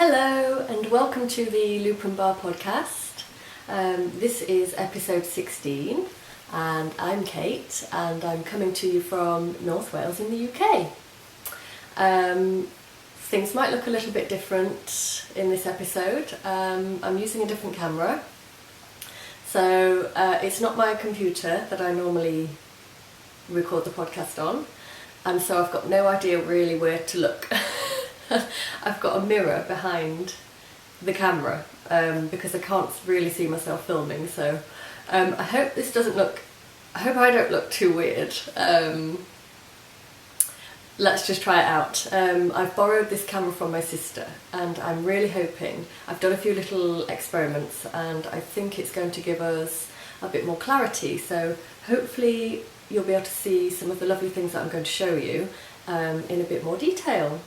Hello and welcome to the Loop and Bar podcast. This is episode 16 and I'm Kate and I'm coming to you from North Wales in the UK. Things might look a little bit different in this episode. I'm using a different camera, so it's not my computer that I normally record the podcast on, and so I've got no idea really where to look. I've got a mirror behind the camera because I can't really see myself filming, so I hope I don't look too weird. Let's just try it out. I've borrowed this camera from my sister and I'm really hoping, I've done a few little experiments and I think it's going to give us a bit more clarity, so hopefully you'll be able to see some of the lovely things that I'm going to show you in a bit more detail.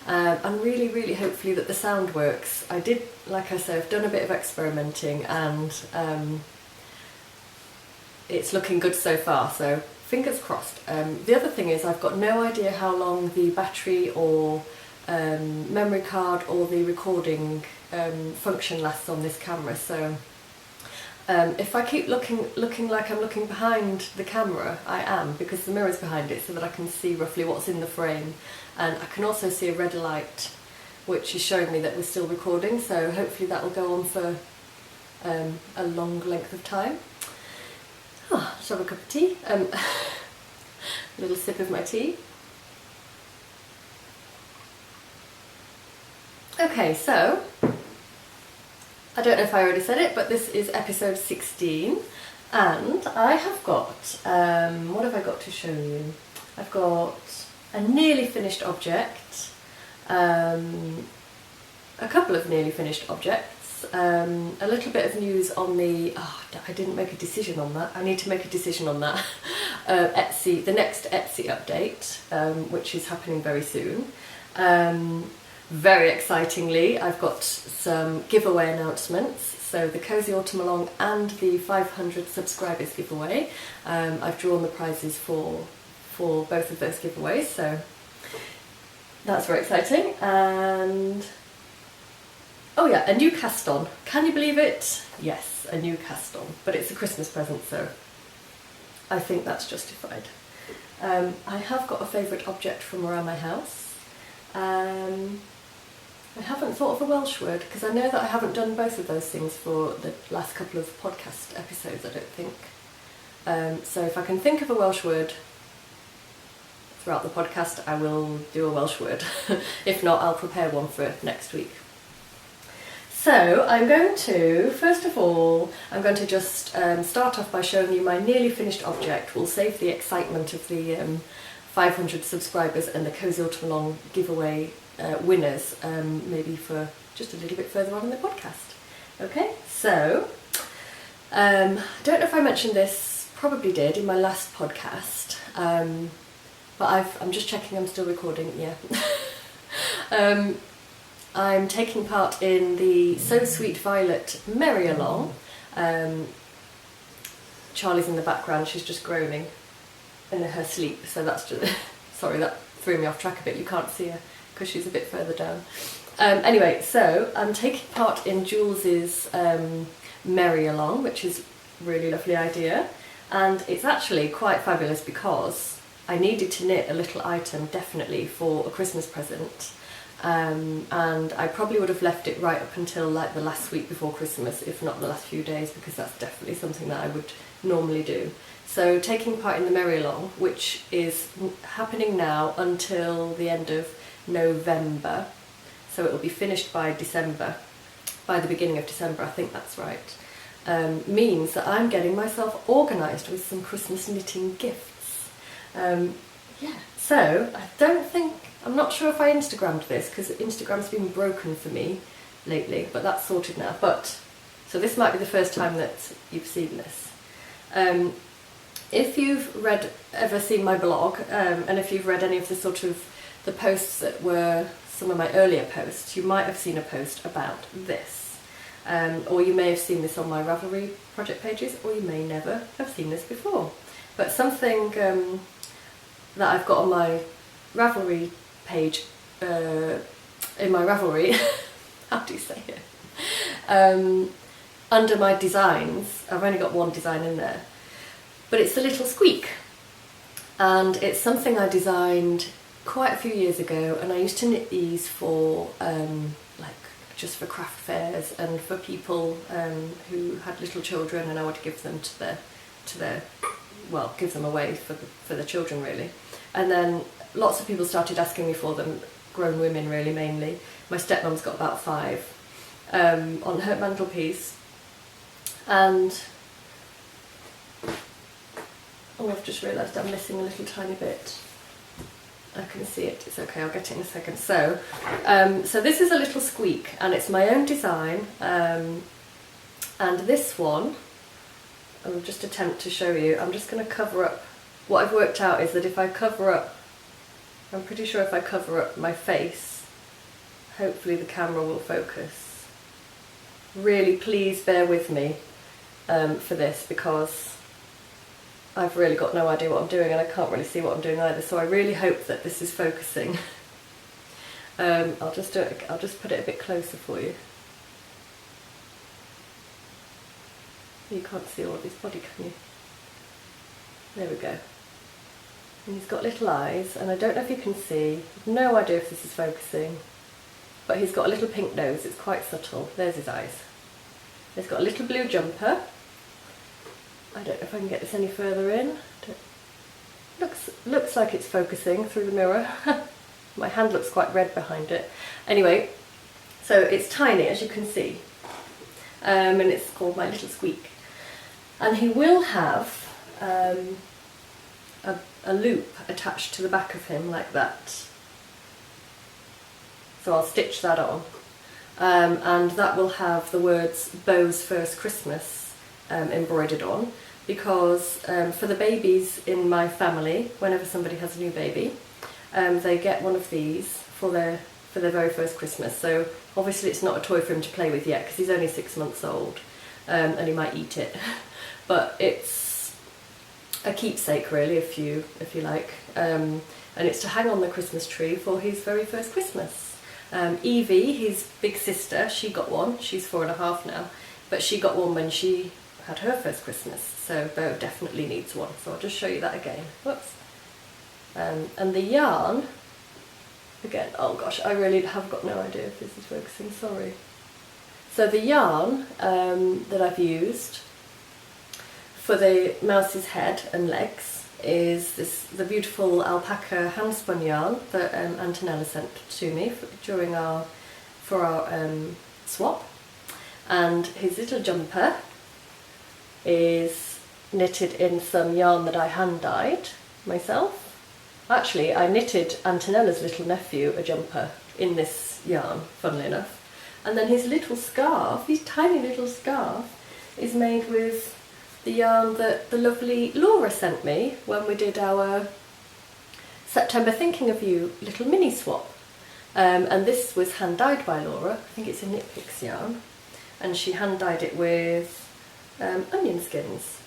And really hopefully that the sound works. I did, like I said, I've done a bit of experimenting and it's looking good so far, so fingers crossed. The other thing is I've got no idea how long the battery or memory card or the recording function lasts on this camera, so if I keep looking like I'm looking behind the camera, I am, because the mirror's behind it so that I can see roughly what's in the frame, and I can also see a red light which is showing me that we're still recording, so hopefully that will go on for a long length of time. Let's have a cup of tea. A little sip of my tea. Okay, so I don't know if I already said it, but this is episode 16 and I have got, what have I got to show you? I've got a nearly finished object, a couple of nearly finished objects, a little bit of news on the, I didn't make a decision on that, I need to make a decision on that, Etsy, the next Etsy update, which is happening very soon. Very excitingly, I've got some giveaway announcements, so the Cozy Autumn Along and the 500 subscribers giveaway. I've drawn the prizes for both of those giveaways, so that's very exciting. And oh yeah, a new cast on. Can you believe it? Yes, a new cast on, but it's a Christmas present, so I think that's justified. I have got a favourite object from around my house. I haven't thought of a Welsh word because I know that I haven't done both of those things for the last couple of podcast episodes, I don't think. So if I can think of a Welsh word throughout the podcast, I will do a Welsh word. If not, I'll prepare one for next week. So I'm going to, first of all, I'm going to just start off by showing you my nearly finished object. We'll save the excitement of the 500 subscribers and the Cozy Autumn Along giveaway winners maybe for just a little bit further on in the podcast. Okay, so don't know if I mentioned this, probably did in my last podcast, but I'm just checking I'm still recording, yeah. I'm taking part in the So Sweet Violet Merry Along. Charlie's in the background, she's just groaning in her sleep, so that's just, sorry, that threw me off track a bit, you can't see her because she's a bit further down. Anyway, so I'm taking part in Jules's Merry Along, which is a really lovely idea, and it's actually quite fabulous because I needed to knit a little item definitely for a Christmas present, and I probably would have left it right up until like the last week before Christmas, if not the last few days, because that's definitely something that I would normally do. So taking part in the Merry Along, which is happening now until the end of November, so it will be finished by December, by the beginning of December, I think that's right, means that I'm getting myself organised with some Christmas knitting gifts. Yeah, so I'm not sure if I Instagrammed this because Instagram's been broken for me lately, but that's sorted now. But so this might be the first time that you've seen this. If you've ever seen my blog, and if you've read any of the posts that were some of my earlier posts, you might have seen a post about this. Or you may have seen this on my Ravelry project pages, or you may never have seen this before. But something that I've got on my Ravelry page, in my Ravelry, how do you say it? Under my designs, I've only got one design in there, but it's the little squeak, and it's something I designed quite a few years ago, and I used to knit these for like just for craft fairs and for people who had little children, and I would give them to their well, give them away for the children really. And then lots of people started asking me for them, grown women really mainly. My stepmom's got about 5 on her mantelpiece, and oh, I've just realised I'm missing a little tiny bit. I can see it, it's okay, I'll get it in a second. So, so this is a little squeak, and it's my own design, and this one, I'll just attempt to show you. I'm just going to cover up, what I've worked out is that if I cover up, I'm pretty sure if I cover up my face, hopefully the camera will focus. Really please bear with me for this, because I've really got no idea what I'm doing and I can't really see what I'm doing either, so I really hope that this is focusing. I'll just put it a bit closer for you. You can't see all of his body, can you? There we go. And he's got little eyes, and I don't know if you can see, I've no idea if this is focusing, but he's got a little pink nose, it's quite subtle. There's his eyes. He's got a little blue jumper. I don't know if I can get this any further in. Looks like it's focusing through the mirror. My hand looks quite red behind it. Anyway, so it's tiny, as you can see, and it's called My Little Squeak. And he will have a loop attached to the back of him like that. So I'll stitch that on, and that will have the words Beau's First Christmas embroidered on, because for the babies in my family, whenever somebody has a new baby, they get one of these for their very first Christmas. So obviously it's not a toy for him to play with yet, because he's only 6 months old, and he might eat it, but it's a keepsake really, if you like, and it's to hang on the Christmas tree for his very first Christmas. Evie, his big sister, she got one. She's 4.5 now, but she got one when she had her first Christmas, so Beau definitely needs one. So I'll just show you that again. Whoops. And the yarn, again, oh gosh, I really have got no idea if this is focusing, sorry. So the yarn that I've used for the mouse's head and legs is the beautiful alpaca handspun yarn that Antonella sent to me for our swap. And his little jumper is knitted in some yarn that I hand dyed myself. Actually, I knitted Antonella's little nephew a jumper in this yarn, funnily enough. And then his little scarf, his tiny little scarf, is made with the yarn that the lovely Laura sent me when we did our September Thinking of You little mini swap. And this was hand dyed by Laura. I think it's a Knit Picks yarn, and she hand dyed it with onion skins,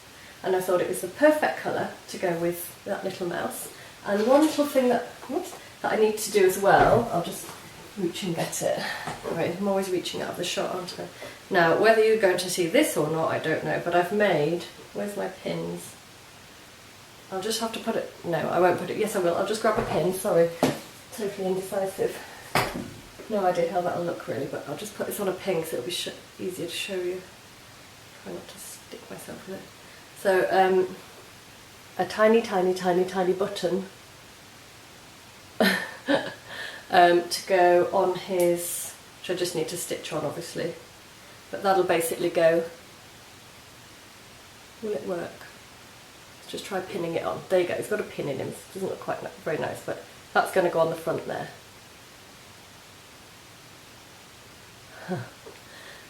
and I thought it was the perfect colour to go with that little mouse. And one little thing that I need to do as well, I'll just reach and get it. Right, I'm always reaching out of the shot, aren't I? Now, whether you're going to see this or not, I don't know, but I've made, where's my pins? I'll just have to put it, no, I won't put it, yes I will, I'll just grab a pin, sorry, totally indecisive. No idea how that'll look really, but I'll just put this on a pin so it'll be easier to show you. Try not to stick myself with it. So, a tiny, tiny, tiny, tiny button to go on his, which I just need to stitch on obviously, but that'll basically go, will it work? Let's just try pinning it on. There you go, it's got a pin in him, it doesn't look quite very nice, but that's going to go on the front there.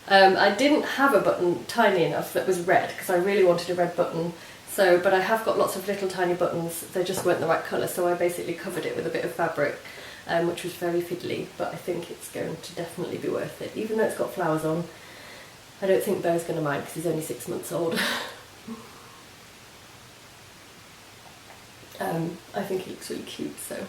I didn't have a button tiny enough that was red, because I really wanted a red button, so, but I have got lots of little tiny buttons, they just weren't the right colour, so I basically covered it with a bit of fabric, which was very fiddly, but I think it's going to definitely be worth it. Even though it's got flowers on, I don't think Beau's going to mind, because he's only 6 months old. I think he looks really cute, so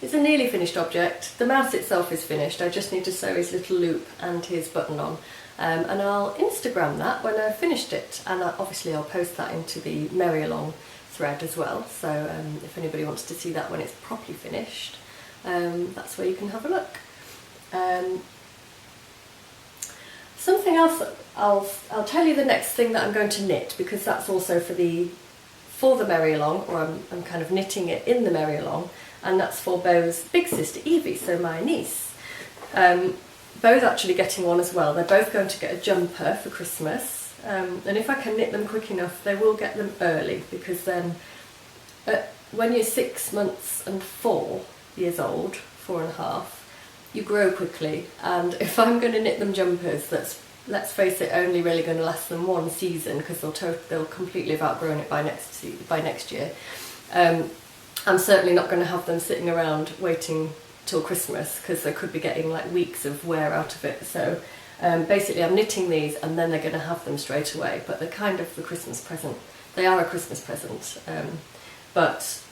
it's a nearly finished object. The mouse itself is finished, I just need to sew his little loop and his button on. And I'll Instagram that when I've finished it, and obviously I'll post that into the Merry Along thread as well, so if anybody wants to see that when it's properly finished, that's where you can have a look. Something else, I'll tell you the next thing that I'm going to knit, because that's also for the Merry Along, or I'm kind of knitting it in the Merry Along, and that's for Beau's big sister Evie, so my niece. Bo's actually getting one as well. They're both going to get a jumper for Christmas, and if I can knit them quick enough, they will get them early, because then when you're 6 months and 4 years old, 4.5, you grow quickly, and if I'm going to knit them jumpers that's, let's face it, only really going to last them one season, because they'll completely have outgrown it by next year, I'm certainly not going to have them sitting around waiting till Christmas, because they could be getting like weeks of wear out of it. So basically I'm knitting these and then they're going to have them straight away, but they're kind of the Christmas present. They are a Christmas present, but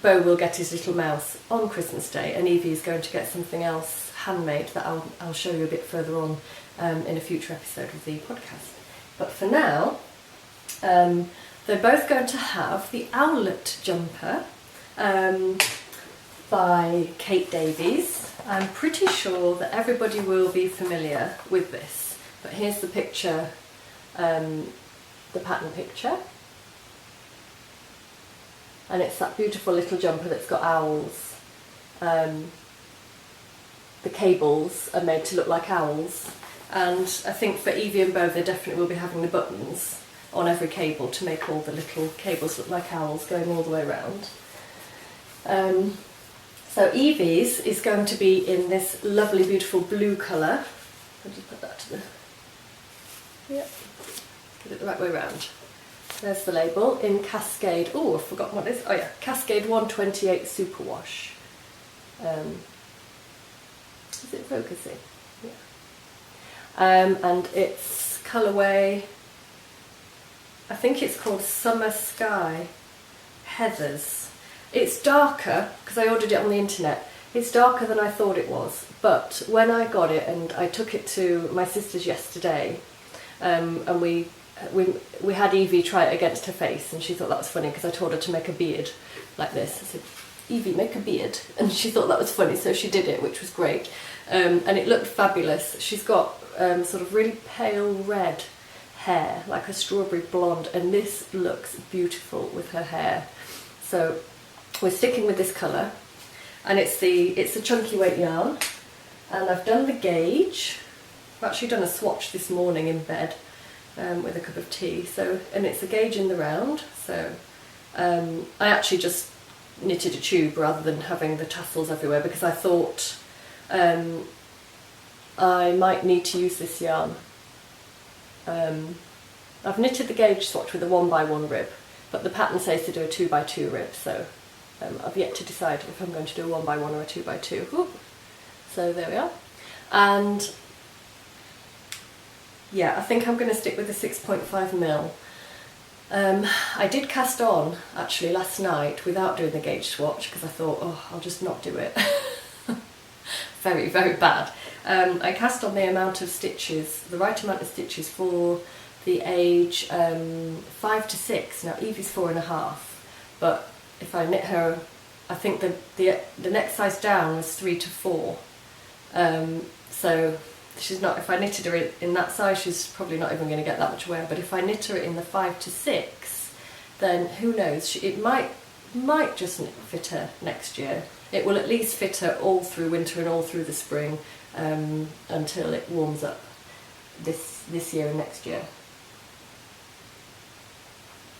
Beau will get his little mouse on Christmas Day, and Evie is going to get something else handmade that I'll show you a bit further on in a future episode of the podcast. But for now, they're both going to have the Owlet jumper by Kate Davies. I'm pretty sure that everybody will be familiar with this, but here's the picture, the pattern picture. And it's that beautiful little jumper that's got owls. The cables are made to look like owls, and I think for Evie and Beau they definitely will be having the buttons on every cable to make all the little cables look like owls going all the way around. So Evie's is going to be in this lovely beautiful blue colour. I'll just put that to the... Yep, get it the right way around. There's the label, in Cascade, oh I've forgotten what it is, oh yeah, Cascade 128 Superwash. Is it focusing? Yeah. And it's colourway, I think it's called Summer Sky Heathers. It's darker, because I ordered it on the internet, it's darker than I thought it was, but when I got it and I took it to my sister's yesterday, and we had Evie try it against her face, and she thought that was funny because I told her to make a beard like this. I said, Evie, make a beard, and she thought that was funny, so she did it, which was great, and it looked fabulous. She's got sort of really pale red hair, like a strawberry blonde, and this looks beautiful with her hair. So we're sticking with this colour, and it's a chunky weight yarn, and I've done the gauge. I've actually done a swatch this morning in bed with a cup of tea. So, and it's a gauge in the round. So I actually just knitted a tube rather than having the tassels everywhere, because I thought I might need to use this yarn. I've knitted the gauge swatch with a 1x1 rib, but the pattern says to do a 2x2 rib, so I've yet to decide if I'm going to do a 1x1 or a 2x2. Ooh. So there we are. And yeah, I think I'm going to stick with the 6.5mm. I did cast on actually last night without doing the gauge swatch, because I thought, oh, I'll just not do it. Very, very bad. I cast on the amount of stitches, the right amount of stitches for the age 5 to 6. Now Evie's 4.5, but if I knit her, I think the next size down was 3 to 4. So she's not, if I knitted her in that size, she's probably not even going to get that much wear, but if I knit her in the 5 to 6, then who knows, it might just fit her next year. It will at least fit her all through winter and all through the spring, until it warms up this year and next year.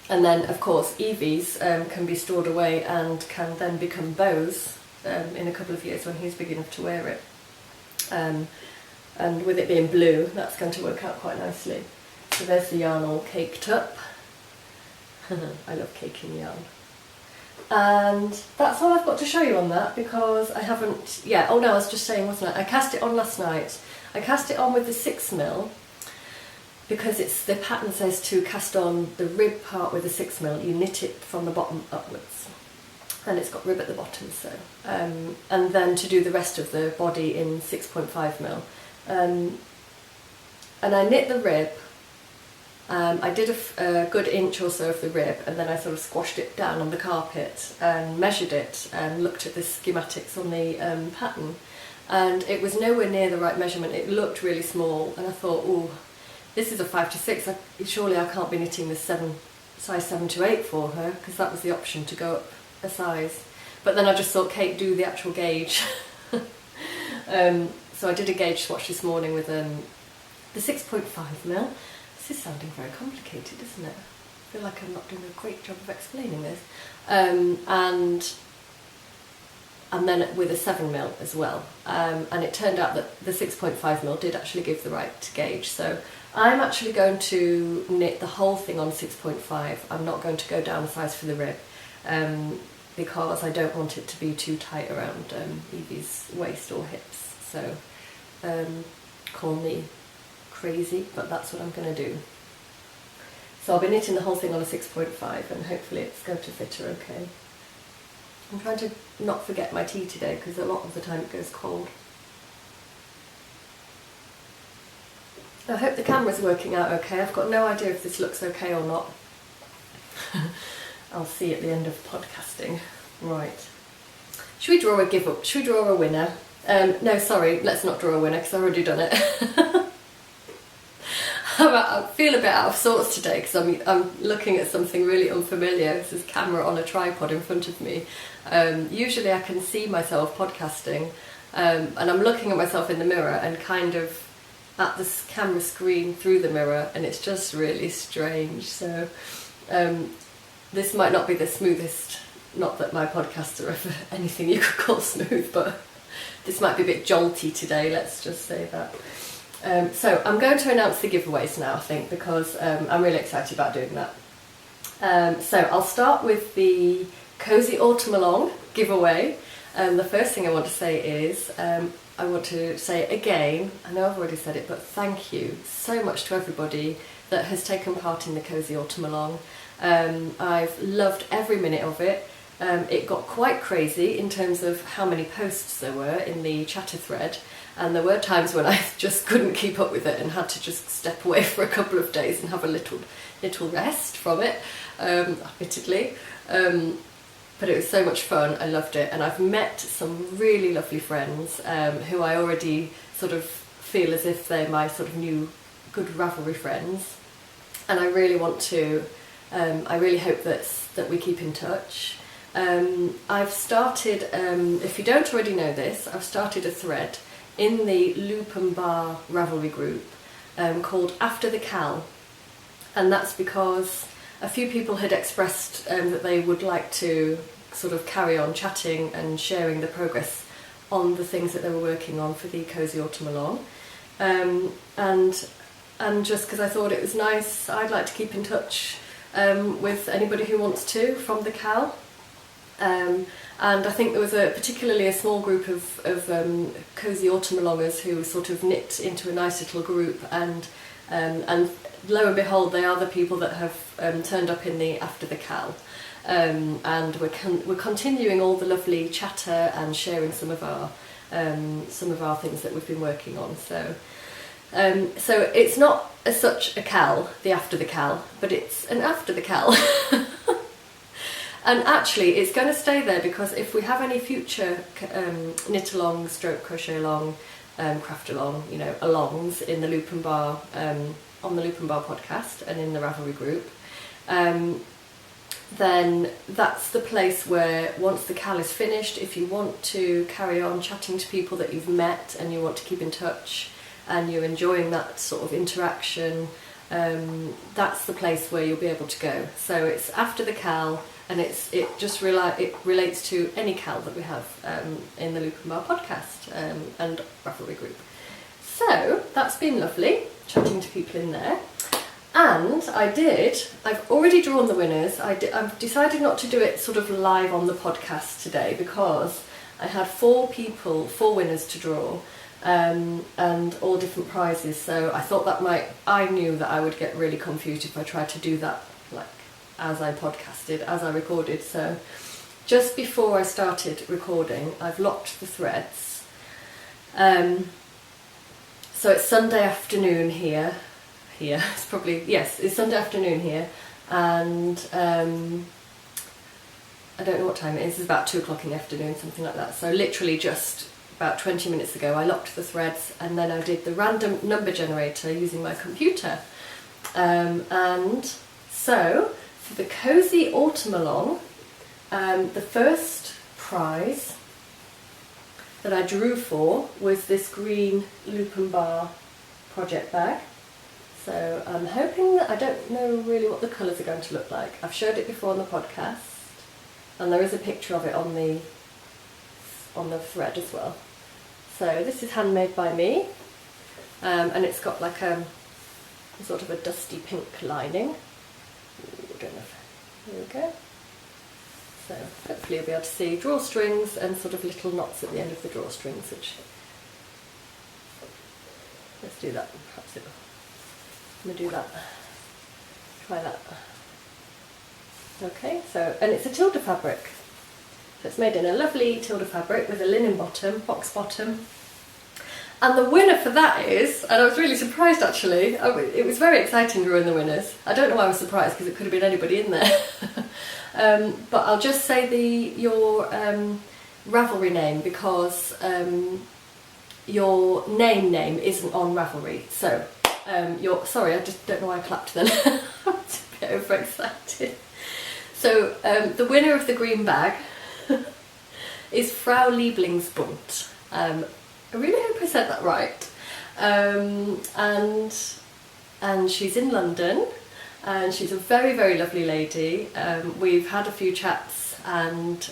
And then of course Evie's can be stored away and can then become Beau's in a couple of years when he's big enough to wear it. And with it being blue, that's going to work out quite nicely. So there's the yarn all caked up. I love caking yarn. And that's all I've got to show you on that, because I haven't, yeah, oh no, I was just saying, wasn't I? I cast it on last night. I cast it on with the 6mm, because the pattern says to cast on the rib part with the 6mm, you knit it from the bottom upwards. and it's got rib at the bottom, so and then to do the rest of the body in 6.5mm. And I knit the rib. I did a good inch or so of the rib, and then I sort of squashed it down on the carpet and measured it and looked at the schematics on the pattern, and it was nowhere near the right measurement. It looked really small, and I thought, oh, this is a 5 to 6. Surely I can't be knitting this size 7 to 8 for her, because that was the option, to go up a size. But then I just thought, Kate, do the actual gauge. So I did a gauge swatch this morning with the 6.5mm. This is sounding very complicated, isn't it? I feel like I'm not doing a great job of explaining this. And then with a 7mm as well. And it turned out that the 6.5mm did actually give the right gauge. So I'm actually going to knit the whole thing on 6.5. I'm not going to go down a size for the rib, because I don't want it to be too tight around Evie's waist or hips. So call me crazy, but that's what I'm going to do. So I'll be knitting the whole thing on a 6.5, and hopefully it's going to fit her okay. I'm trying to not forget my tea today, because a lot of the time it goes cold. I hope the camera's working out okay. I've got no idea if this looks okay or not. I'll see at the end of podcasting. Right. Should we draw a give-up? Should we draw a winner? No, sorry, let's not draw a winner, because I've already done it. I feel a bit out of sorts today, because I'm looking at something really unfamiliar. This is camera on a tripod in front of me. Usually I can see myself podcasting, and I'm looking at myself in the mirror and kind of at this camera screen through the mirror, and it's just really strange. So this might not be the smoothest, not that my podcasts are ever anything you could call smooth, but this might be a bit jolty today, let's just say that. So I'm going to announce the giveaways now, I think, because I'm really excited about doing that. So I'll start with the Cozy Autumn Along giveaway. The first thing I want to say is, I want to say again, I know I've already said it, but thank you so much to everybody that has taken part in the Cozy Autumn Along. I've loved every minute of it. It got quite crazy in terms of how many posts there were in the chatter thread, and there were times when I just couldn't keep up with it and had to just step away for a couple of days and have a little rest from it, admittedly. But it was so much fun, I loved it, and I've met some really lovely friends who I already sort of feel as if they're my sort of new good Ravelry friends, and I really want to, I really hope that we keep in touch. I've started, if you don't already know this, I've started a thread in the Loop and Bar Ravelry group called After the Cal, and that's because a few people had expressed that they would like to sort of carry on chatting and sharing the progress on the things that they were working on for the Cozy Autumn Along, and just because I thought it was nice, I'd like to keep in touch with anybody who wants to from the Cal. And I think there was particularly a small group of Cozy Autumn Alongers who sort of knit into a nice little group, and lo and behold, they are the people that have turned up in the After the Cal, and we're continuing all the lovely chatter and sharing some of our things that we've been working on. So it's not as such a Cal, the After the Cal, but it's an After the Cal. And actually it's going to stay there, because if we have any future knit along, stroke crochet along, craft along, alongs in the Loop and Bar, on the Loop and Bar podcast and in the Ravelry group, then that's the place where, once the Cal is finished, if you want to carry on chatting to people that you've met and you want to keep in touch and you're enjoying that sort of interaction, that's the place where you'll be able to go. So it's After the Cal, and it relates to any Cal that we have in the Loop and Bar podcast and Ravelry group. So that's been lovely, chatting to people in there. And I've already drawn the winners. I've decided not to do it sort of live on the podcast today, because I had 4 winners to draw, and all different prizes. So I thought I knew that I would get really confused if I tried to do that like as I podcasted, as I recorded. So just before I started recording, I've locked the threads. So it's Sunday afternoon here. It's probably, yes, it's Sunday afternoon here, and I don't know what time it is. It's about 2 o'clock in the afternoon, something like that. So literally just about 20 minutes ago I locked the threads, and then I did the random number generator using my computer. And so for the Cozy Autumn Along, the first prize that I drew for was this green Loop and Bar project bag. So I'm hoping that, I don't know really what the colours are going to look like. I've showed it before on the podcast, and there is a picture of it on the thread as well. So this is handmade by me, and it's got like a sort of a dusty pink lining. Ooh, I don't know. There we go. So hopefully you'll be able to see drawstrings and sort of little knots at the end of the drawstrings, which, let's do that. Perhaps it will. I'm going to do that. Try that. Okay, so, and it's a tilde fabric. So it's made in a lovely tilde fabric with a linen bottom, box bottom. And the winner for that is, and I was really surprised actually, it was very exciting drawing the winners. I don't know why I was surprised, because it could have been anybody in there. But I'll just say your Ravelry name, because your name isn't on Ravelry. So, sorry, I just don't know why I clapped then. I was a bit overexcited. So, the winner of the green bag is Frau Lieblingsbund. I really hope I said that right. And she's in London, and she's a very, very lovely lady. We've had a few chats, and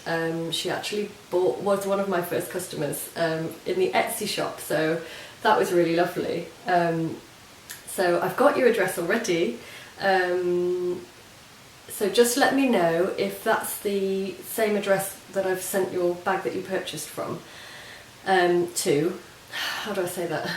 she actually was one of my first customers in the Etsy shop, so that was really lovely. So I've got your address already. So just let me know if that's the same address that I've sent your bag that you purchased from to. How do I say that?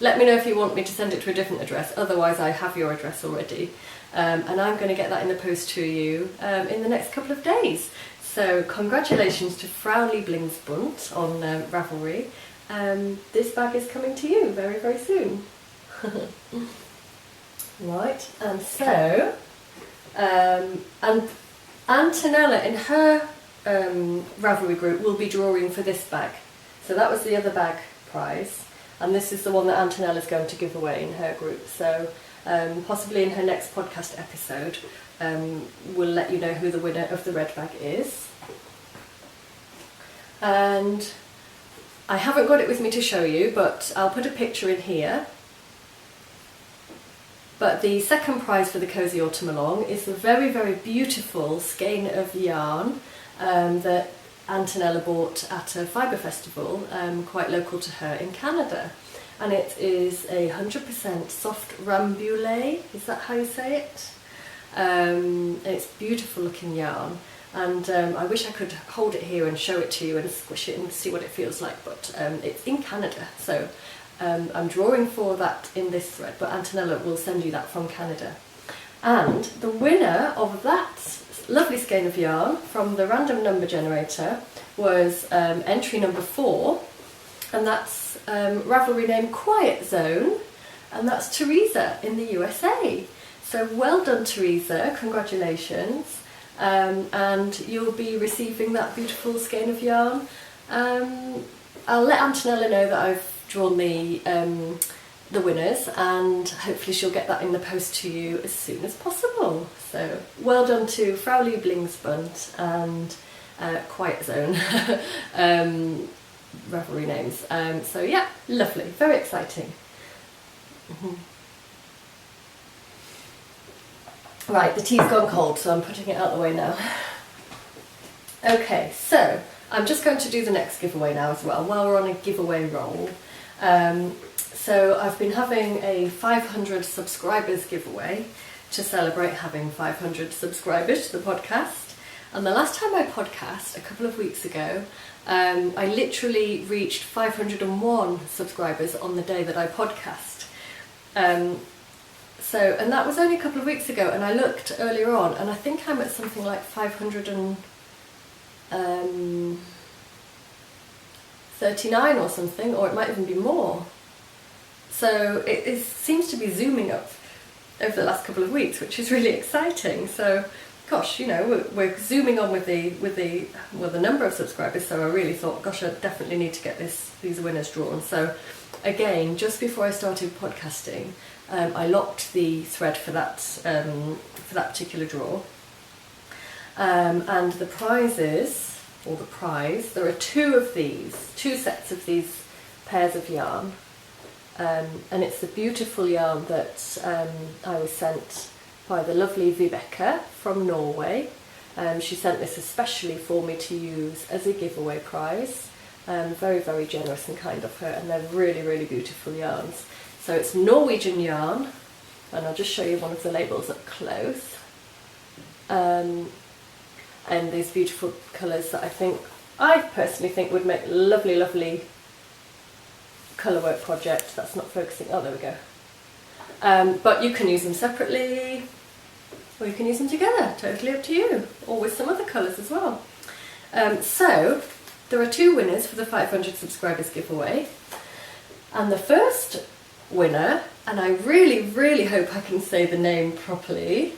Let me know if you want me to send it to a different address, otherwise I have your address already. And I'm going to get that in the post to you in the next couple of days. So congratulations to Frau Lieblingsbund on Ravelry. This bag is coming to you very, very soon. Right, and so, and Antonella in her Ravelry group will be drawing for this bag. So that was the other bag prize, and this is the one that Antonella is going to give away in her group. So possibly in her next podcast episode, we'll let you know who the winner of the red bag is. And I haven't got it with me to show you, but I'll put a picture in here. But the second prize for the Cozy Autumn Along is the very, very beautiful skein of yarn that Antonella bought at a fibre festival quite local to her in Canada. And it is 100% soft rambouillet, is that how you say it? It's beautiful looking yarn, and I wish I could hold it here and show it to you and squish it and see what it feels like, but it's in Canada, so I'm drawing for that in this thread, but Antonella will send you that from Canada. And the winner of that lovely skein of yarn from the random number generator was entry number 4, and that's Ravelry name Quiet Zone, and that's Teresa in the USA. So well done, Teresa, congratulations, and you'll be receiving that beautiful skein of yarn. I'll let Antonella know that I've drawn the winners, and hopefully she'll get that in the post to you as soon as possible. So well done to Frau Lieblingsbund and Quiet Zone Ravelry names. So yeah, lovely, very exciting. Right, the tea's gone cold, so I'm putting it out the way now. Okay, so I'm just going to do the next giveaway now as well, while we're on a giveaway roll. So I've been having a 500 subscribers giveaway to celebrate having 500 subscribers to the podcast. And the last time I podcast, a couple of weeks ago, I literally reached 501 subscribers on the day that I podcast. And that was only a couple of weeks ago, and I looked earlier on, and I think I'm at something like 500 and 39 or something, or it might even be more. So it seems to be zooming up over the last couple of weeks, which is really exciting. So, gosh, you know, we're zooming on with the number of subscribers. So I really thought, gosh, I definitely need to get these winners drawn. So, again, just before I started podcasting, I locked the thread for that particular draw, and the prizes, or the prize, there are two sets of these pairs of yarn. And it's the beautiful yarn that I was sent by the lovely Vibeke from Norway. She sent this especially for me to use as a giveaway prize. Very, very generous and kind of her, and they're really, really beautiful yarns. So it's Norwegian yarn, and I'll just show you one of the labels up close. And these beautiful colours that I personally think would make lovely, lovely colourwork project. That's not focusing. Oh, there we go. But you can use them separately, or you can use them together. Totally up to you, or with some other colours as well. So there are two winners for the 500 subscribers giveaway, and the first winner, and I really, really hope I can say the name properly,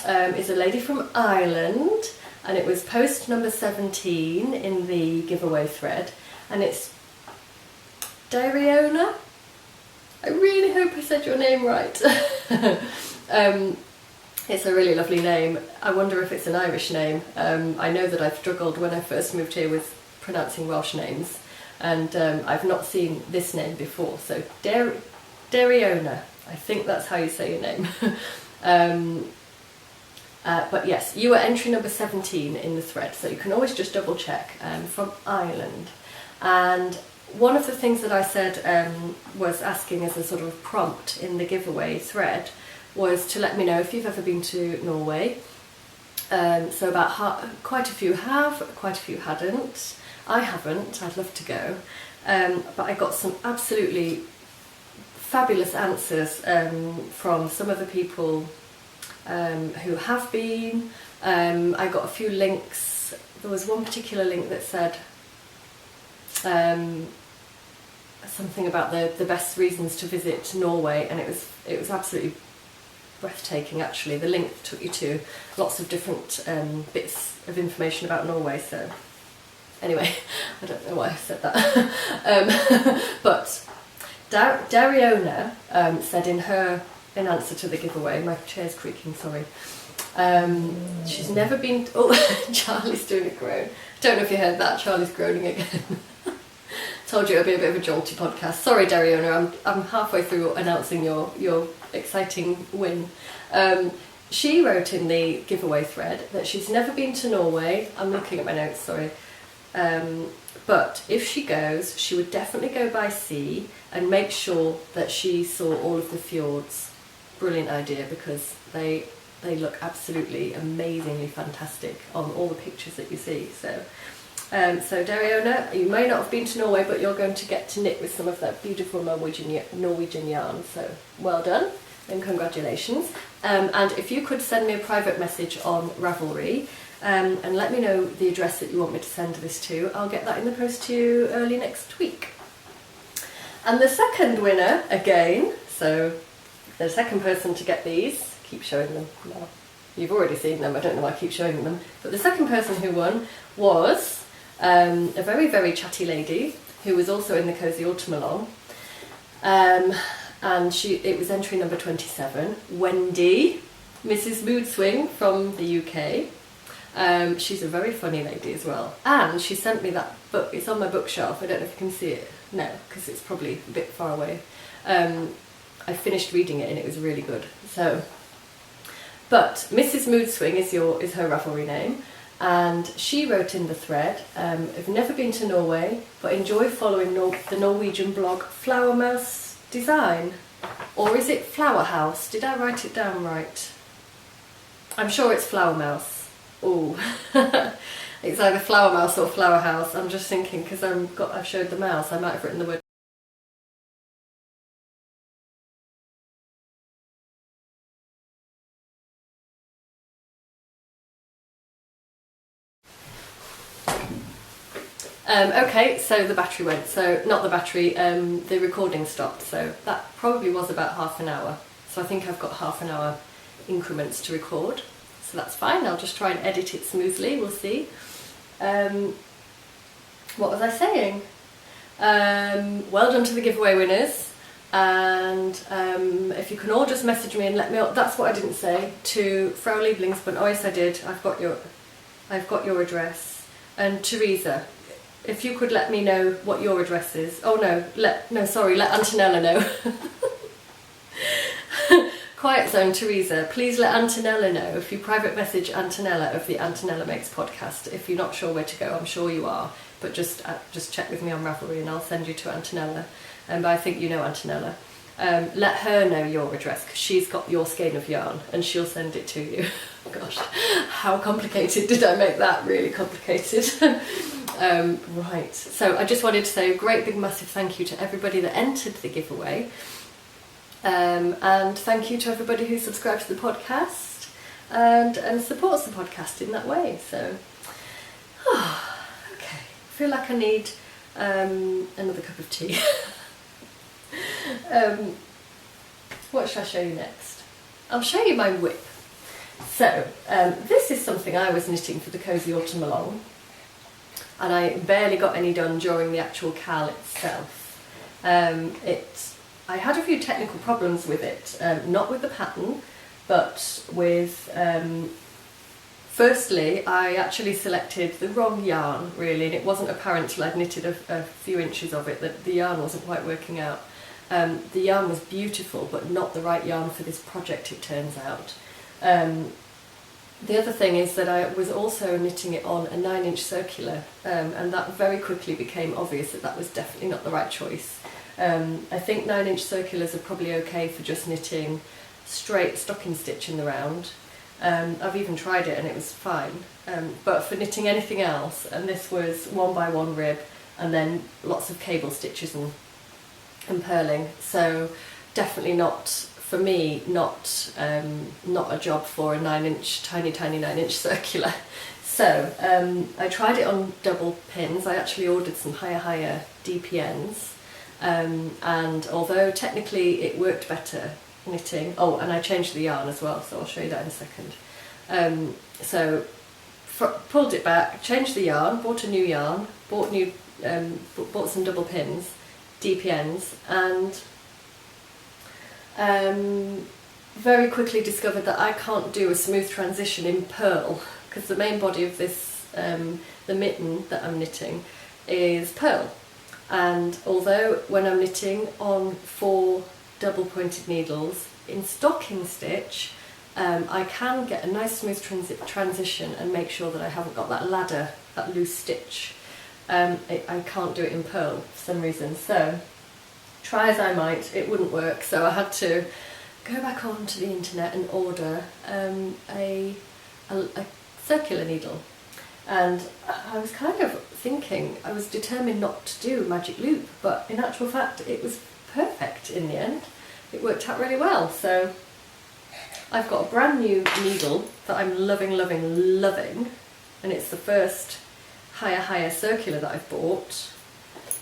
is a lady from Ireland, and it was post number 17 in the giveaway thread, and it's Dariona. I really hope I said your name right. It's a really lovely name. I wonder if it's an Irish name. I know that I've struggled when I first moved here with pronouncing Welsh names, and I've not seen this name before. So Dariona, I think that's how you say your name. But yes, you are entry number 17 in the thread, so you can always just double check, from Ireland. And one of the things that I said was asking as a sort of prompt in the giveaway thread was to let me know if you've ever been to Norway. So quite a few have, quite a few hadn't. I haven't, I'd love to go. But I got some absolutely fabulous answers from some of the people who have been. I got a few links. There was one particular link that said something about the best reasons to visit Norway, and it was absolutely breathtaking. Actually, the link took you to lots of different bits of information about Norway. So anyway, I don't know why I said that. But Dariona said in answer to the giveaway, my chair's creaking, sorry. She's never been. Oh, Charlie's doing a groan. Don't know if you heard that. Charlie's groaning again. Told you it would be a bit of a jolty podcast. Sorry, Dariona, I'm halfway through announcing your exciting win. She wrote in the giveaway thread that she's never been to Norway. I'm looking at my notes, sorry. But if she goes, she would definitely go by sea and make sure that she saw all of the fjords. Brilliant idea, because they look absolutely amazingly fantastic on all the pictures that you see. So Dariona, you may not have been to Norway, but you're going to get to knit with some of that beautiful Norwegian yarn. So well done and congratulations. And if you could send me a private message on Ravelry and let me know the address that you want me to send this to, I'll get that in the post to you early next week. And the second winner, again, so the second person to get these, keep showing them now. You've already seen them, I don't know why I keep showing them. But the second person who won was a very, very chatty lady who was also in the Cozy Autumn Along. And it was entry number 27, Wendy, Mrs. Moodswing from the UK. She's a very funny lady as well. And she sent me that book. It's on my bookshelf. I don't know if you can see it. No, because it's probably a bit far away. I finished reading it and it was really good. So, but Mrs. Moodswing is her Ravelry name. And she wrote in the thread, I've never been to Norway, but enjoy following the Norwegian blog Flower Mouse Design. Or is it Flower House? Did I write it down right? I'm sure it's Flower Mouse. Oh, it's either Flower Mouse or Flower House. I'm just thinking, because I've showed the mouse, I might have written the word. Okay, so the battery went. So not the battery, the recording stopped. So that probably was about half an hour. So I think I've got half an hour increments to record. So that's fine. I'll just try and edit it smoothly. We'll see. What was I saying? Well done to the giveaway winners. And if you can all just message me and let me know. That's what I didn't say. To Frau Lieblingsbund. Oh yes, I did. I've got your address. And Teresa, if you could let me know what your address is. Oh no, let Antonella know. Quiet zone, Teresa. Please let Antonella know. If you private message Antonella of the Antonella Makes podcast, if you're not sure where to go, I'm sure you are, but just check with me on Ravelry and I'll send you to Antonella. But I think you know Antonella. Let her know your address because she's got your skein of yarn and she'll send it to you. Gosh, how complicated did I make that? Really complicated. Right, so I just wanted to say a great big massive thank you to everybody that entered the giveaway. And thank you to everybody who subscribes to the podcast and supports the podcast in that way. So, okay, I feel like I need another cup of tea. What shall I show you next? I'll show you my whip. So, this is something I was knitting for the Cozy Autumn Along, and I barely got any done during the actual cal itself. I had a few technical problems with it, not with the pattern, but with, firstly, I actually selected the wrong yarn, really, and it wasn't apparent till I'd knitted a few inches of it that the yarn wasn't quite working out. The yarn was beautiful, but not the right yarn for this project, it turns out. The other thing is that I was also knitting it on a 9-inch circular, and that very quickly became obvious that that was definitely not the right choice. I think 9-inch circulars are probably okay for just knitting straight stocking stitch in the round. I've even tried it and it was fine. But for knitting anything else, and this was 1x1 rib and then lots of cable stitches and purling, so definitely not, for me, not a job for a 9-inch, tiny 9-inch circular. So I tried it on double pins. I actually ordered some higher DPNs. And although technically it worked better knitting, oh, and I changed the yarn as well, so I'll show you that in a second. So pulled it back, changed the yarn, bought a new yarn, bought some double pins, DPNs, and very quickly discovered that I can't do a smooth transition in purl because the main body of this, the mitten that I'm knitting, is purl. And although when I'm knitting on 4 double pointed needles in stocking stitch, I can get a nice smooth transition and make sure that I haven't got that ladder, that loose stitch. I can't do it in purl for some reason. So try as I might, it wouldn't work. So I had to go back onto the internet and order a circular needle. And I was kind of thinking, I was determined not to do magic loop, but in actual fact it was perfect in the end. It worked out really well. So I've got a brand new needle that I'm loving, and it's the first higher circular that I've bought,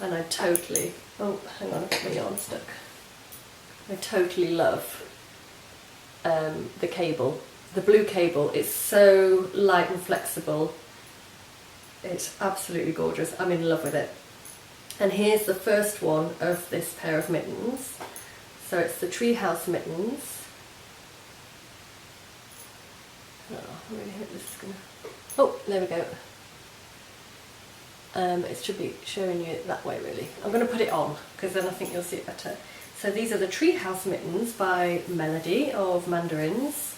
and I totally, oh hang on, I've got my yarn stuck. I totally love the cable, the blue cable. It's so light and flexible. It's absolutely gorgeous. I'm in love with it. And here's the first one of this pair of mittens. So it's the Treehouse mittens. Oh, I really hope this is gonna... Oh, there we go. It should be showing you it that way really. I'm going to put it on because then I think you'll see it better. So these are the Treehouse mittens by Melody of Mandarins.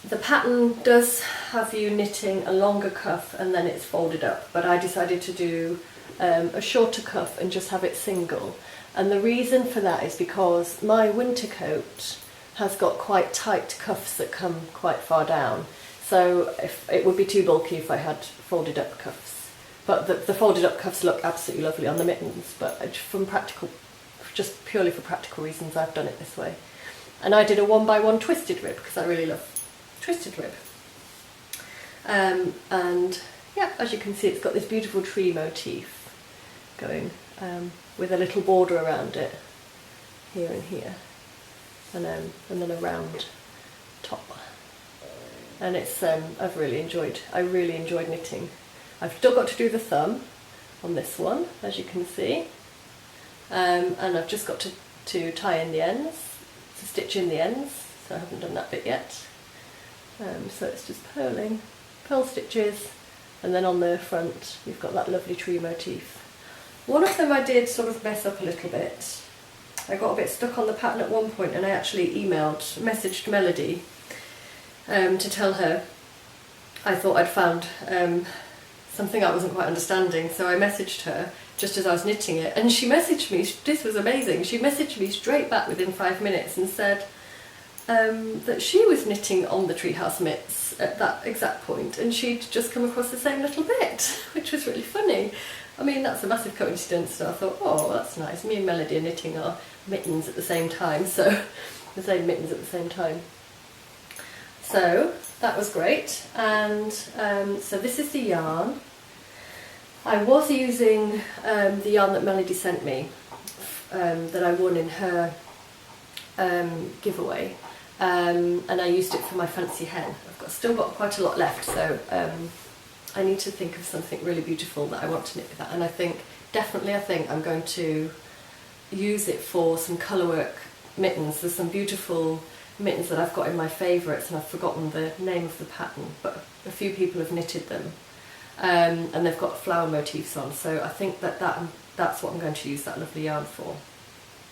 The pattern does have you knitting a longer cuff and then it's folded up, but I decided to do a shorter cuff and just have it single. And the reason for that is because my winter coat has got quite tight cuffs that come quite far down. So if it would be too bulky if I had folded up cuffs. But the folded up cuffs look absolutely lovely on the mittens, but just purely for practical reasons I've done it this way. And I did a 1x1 twisted rib because I really love twisted rib. And yeah, as you can see, it's got this beautiful tree motif going with a little border around it here and here, and then a round top. And it's I really enjoyed knitting. I've still got to do the thumb on this one, as you can see, and I've just got to tie in the ends, to stitch in the ends, so I haven't done that bit yet. So it's just purl stitches, and then on the front you've got that lovely tree motif. One of them I did sort of mess up a little bit. I got a bit stuck on the pattern at one point, and I actually messaged Melody to tell her I thought I'd found something I wasn't quite understanding. So I messaged her just as I was knitting it, and she messaged me, this was amazing, she messaged me straight back within 5 minutes and said that she was knitting on the treehouse mitts at that exact point, and she'd just come across the same little bit, which was really funny. I mean, that's a massive coincidence, so I thought, oh, that's nice, me and Melody are knitting our mittens at the same time, so the same mittens at the same time. So that was great, and so this is the yarn. I was using the yarn that Melody sent me, that I won in her giveaway, and I used it for my fancy hen. I've still got quite a lot left, so I need to think of something really beautiful that I want to knit with that, and I think I'm going to use it for some colourwork mittens. There's some beautiful mittens that I've got in my favourites, and I've forgotten the name of the pattern, but a few people have knitted them, and they've got flower motifs on, so I think that's what I'm going to use that lovely yarn for,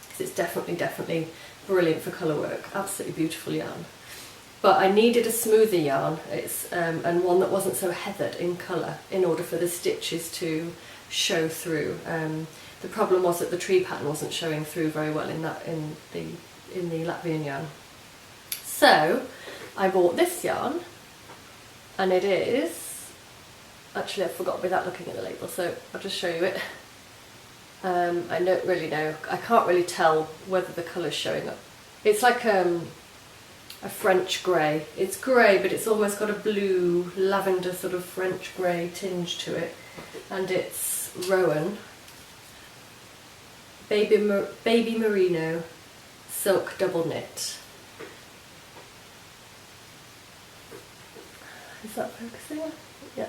because it's definitely brilliant for colourwork, absolutely beautiful yarn. But I needed a smoother yarn, and one that wasn't so heathered in colour, in order for the stitches to show through. The problem was that the tree pattern wasn't showing through very well in the Latvian yarn. So I bought this yarn, and it is, actually I forgot without looking at the label, so I'll just show you it. I don't really know, I can't really tell whether the colour's showing up. It's like a French grey. It's grey, but it's almost got a blue, lavender sort of French grey tinge to it, and it's Rowan Baby Merino Silk Double Knit. Is that focusing? Yeah,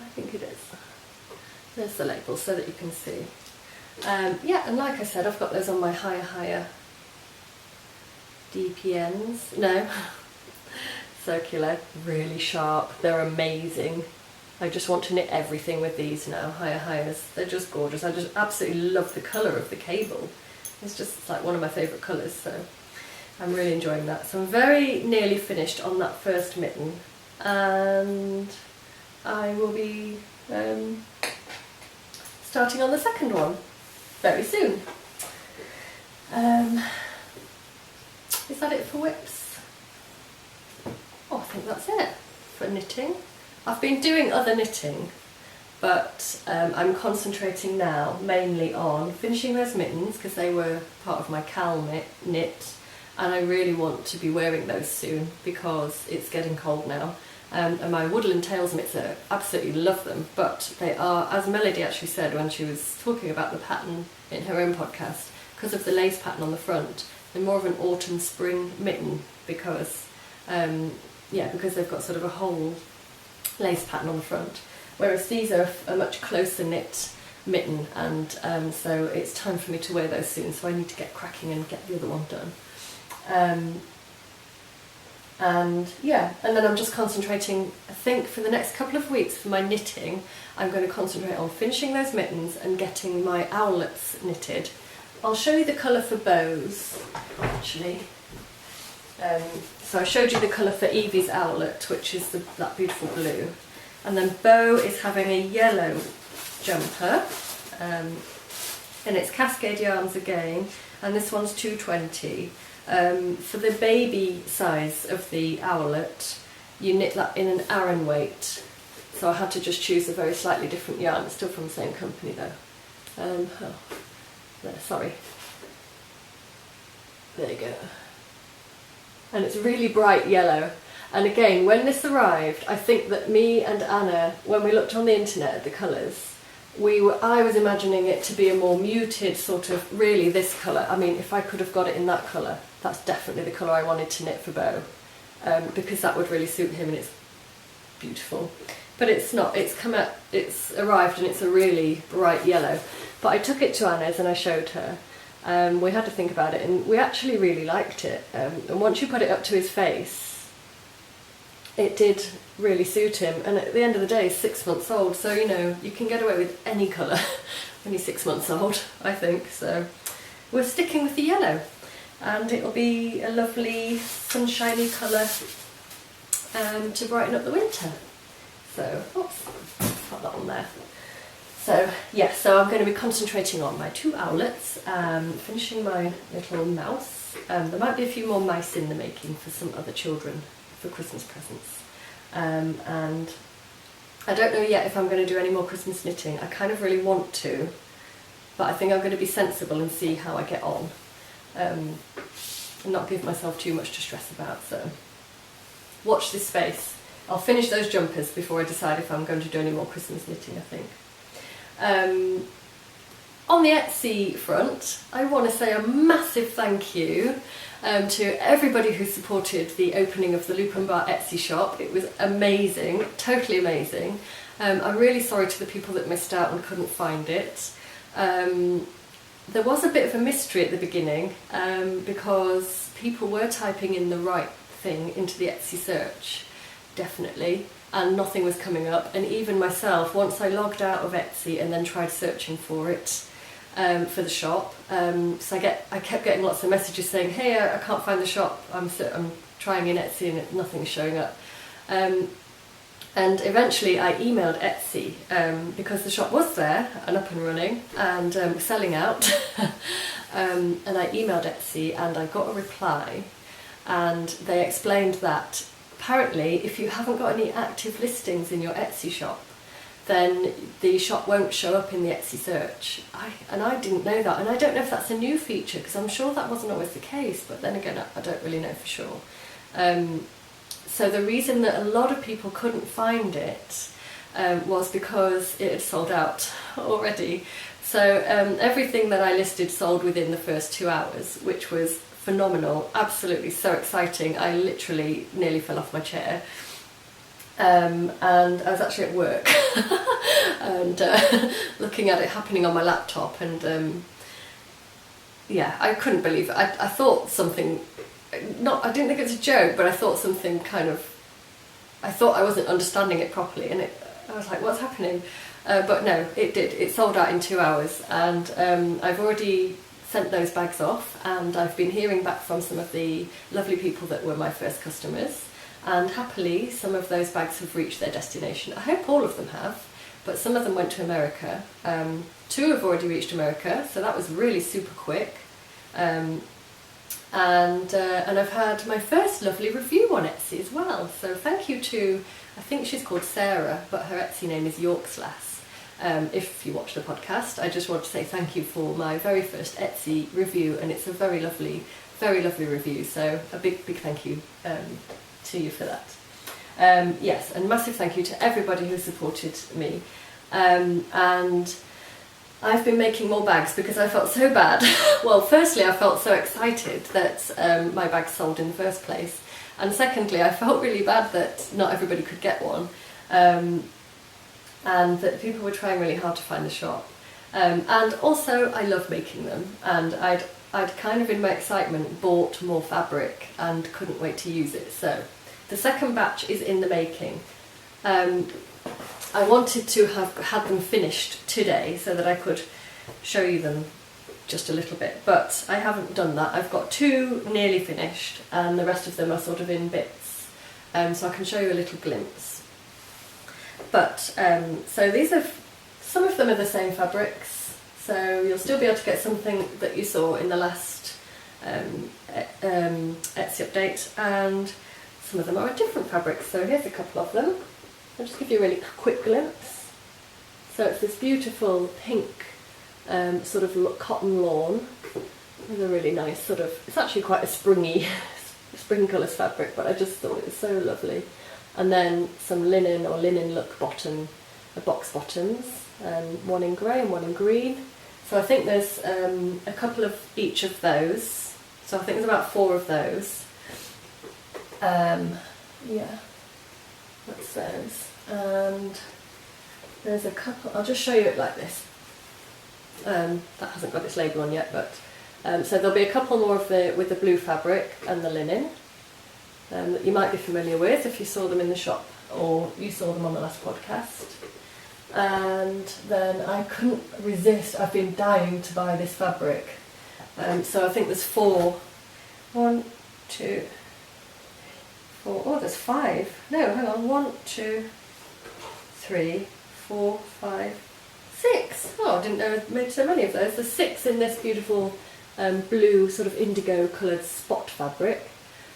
I think it is. There's the label so that you can see. Yeah, and like I said, I've got those on my higher DPNs. No, circular, really sharp. They're amazing. I just want to knit everything with these now, higher. They're just gorgeous. I just absolutely love the colour of the cable. It's like one of my favourite colours, so I'm really enjoying that. So I'm very nearly finished on that first mitten, and I will be starting on the second one very soon. Is that it for whips? Oh, I think that's it for knitting. I've been doing other knitting, but I'm concentrating now mainly on finishing those mittens, because they were part of my Cal knit, and I really want to be wearing those soon because it's getting cold now. And my Woodland Tails mitts, I absolutely love them, but they are, as Melody actually said when she was talking about the pattern in her own podcast, because of the lace pattern on the front, they're more of an autumn-spring mitten, because because they've got sort of a whole lace pattern on the front, whereas these are a much closer knit mitten, and so it's time for me to wear those soon, so I need to get cracking and get the other one done. And then I'm just concentrating, I think for the next couple of weeks for my knitting, I'm going to concentrate on finishing those mittens and getting my owlets knitted. I'll show you the colour for bows, actually. So I showed you the colour for Evie's owlet, which is that beautiful blue. And then Beau is having a yellow jumper, and it's Cascade yarns again, and this one's 220. For the baby size of the owlet, you knit that in an Aran weight, so I had to just choose a very slightly different yarn. It's still from the same company though. Sorry. There you go. And it's really bright yellow. And again, when this arrived, I think that me and Anna, when we looked on the internet at the colours, I was imagining it to be a more muted sort of, really this colour. I mean, if I could have got it in that colour, that's definitely the colour I wanted to knit for Beau, because that would really suit him and it's beautiful. But it's not, it's arrived and it's a really bright yellow. But I took it to Anna's and I showed her. We had to think about it and we actually really liked it. And once you put it up to his face, it did really suit him. And at the end of the day, he's 6 months old, so you know, you can get away with any colour when he's 6 months old, I think. So we're sticking with the yellow. And it'll be a lovely sunshiny colour to brighten up the winter. So, oops, put that on there. So, yes, so I'm going to be concentrating on my 2 owlets, finishing my little mouse. There might be a few more mice in the making for some other children for Christmas presents. And I don't know yet if I'm going to do any more Christmas knitting. I kind of really want to, but I think I'm going to be sensible and see how I get on. And not give myself too much to stress about, so watch this space. I'll finish those jumpers before I decide if I'm going to do any more Christmas knitting, I think. On the Etsy front, I want to say a massive thank you to everybody who supported the opening of the Loop and Bar Etsy shop. It was amazing, totally amazing. I'm really sorry to the people that missed out and couldn't find it. There was a bit of a mystery at the beginning because people were typing in the right thing into the Etsy search, definitely, and nothing was coming up. And even myself, once I logged out of Etsy and then tried searching for it for the shop, so I kept getting lots of messages saying, hey, I can't find the shop, I'm trying in Etsy and nothing's showing up. And eventually I emailed Etsy because the shop was there and up and running and was selling out. And I emailed Etsy and I got a reply, and they explained that apparently if you haven't got any active listings in your Etsy shop, then the shop won't show up in the Etsy search. And I didn't know that, and I don't know if that's a new feature because I'm sure that wasn't always the case, but then again I don't really know for sure. So the reason that a lot of people couldn't find it was because it had sold out already. So everything that I listed sold within the first 2 hours, which was phenomenal, absolutely so exciting. I literally nearly fell off my chair. And I was actually at work and looking at it happening on my laptop, and yeah, I couldn't believe it. I thought something, I didn't think it was a joke, but I thought something I thought I wasn't understanding it properly, and I was like, what's happening? But no, it did. It sold out in 2 hours, and I've already sent those bags off, and I've been hearing back from some of the lovely people that were my first customers, and happily some of those bags have reached their destination. I hope all of them have, but some of them went to America. 2 have already reached America, so that was really super quick. And I've had my first lovely review on Etsy as well, so thank you to, I think she's called Sarah, but her Etsy name is Yorkslass. If you watch the podcast, I just want to say thank you for my very first Etsy review, and it's a very lovely review, so a big thank you to you for that. Yes, and massive thank you to everybody who supported me. And I've been making more bags because I felt so bad. Well, firstly, I felt so excited that my bags sold in the first place, and secondly, I felt really bad that not everybody could get one, and that people were trying really hard to find the shop. And also, I love making them, and I'd kind of, in my excitement, bought more fabric and couldn't wait to use it. So the second batch is in the making. I wanted to have had them finished today so that I could show you them just a little bit, but I haven't done that. I've got 2 nearly finished and the rest of them are sort of in bits, so I can show you a little glimpse. But so these are, some of them are the same fabrics, so you'll still be able to get something that you saw in the last Etsy update, and some of them are different fabrics. So here's a couple of them. I'll just give you a really quick glimpse. So it's this beautiful pink sort of cotton lawn with a really nice sort of, it's actually quite a springy spring colours fabric, but I just thought it was so lovely. And then some linen or linen look box bottoms, one in grey and one in green. So I think there's a couple of each of those. So I think there's about 4 of those. Yeah, that's those. And there's a couple, I'll just show you it like this. That hasn't got its label on yet, but so there'll be a couple more of with the blue fabric and the linen that you might be familiar with if you saw them in the shop or you saw them on the last podcast. And then I couldn't resist, I've been dying to buy this fabric. So I think there's 4. 1, 2, 4, oh there's 5. No, hang on, 1, 2, 3, 4, 5, 6. Oh, I didn't know I made so many of those. There's 6 in this beautiful blue sort of indigo coloured spot fabric.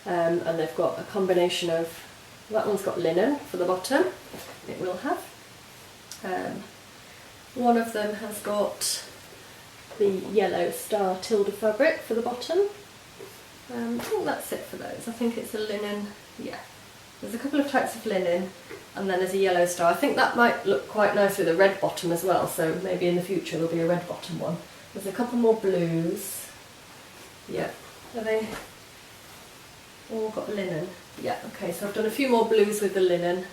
And they've got a combination of, that one's got linen for the bottom, it will have. One of them has got the yellow star tilde fabric for the bottom. I think that's it for those. I think it's a linen, yeah. There's a couple of types of linen and then there's a yellow star. I think that might look quite nice with a red bottom as well, so maybe in the future there'll be a red bottom one. There's a couple more blues. Yeah, are they all got linen? Yeah, okay, so I've done a few more blues with the linen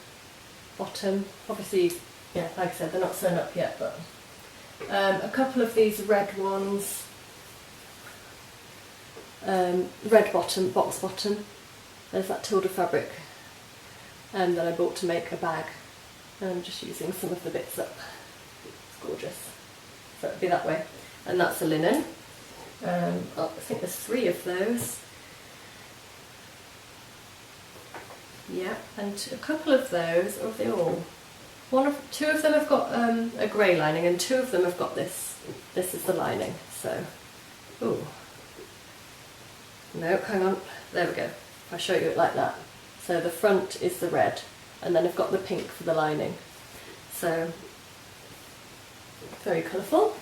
bottom. Obviously, yeah, like I said, they're not sewn up yet, but a couple of these red ones. Red bottom, box bottom. There's that tilde fabric that I bought to make a bag. And I'm just using some of the bits up. It's gorgeous. So it'll be that way. And that's the linen. I think there's 3 of those. Yeah, and a couple of those, or are they all? 2 of them have got a grey lining and 2 of them have got this. This is the lining, so, ooh. No, hang on, there we go. I'll show you it like that. So the front is the red and then I've got the pink for the lining. So, very colourful.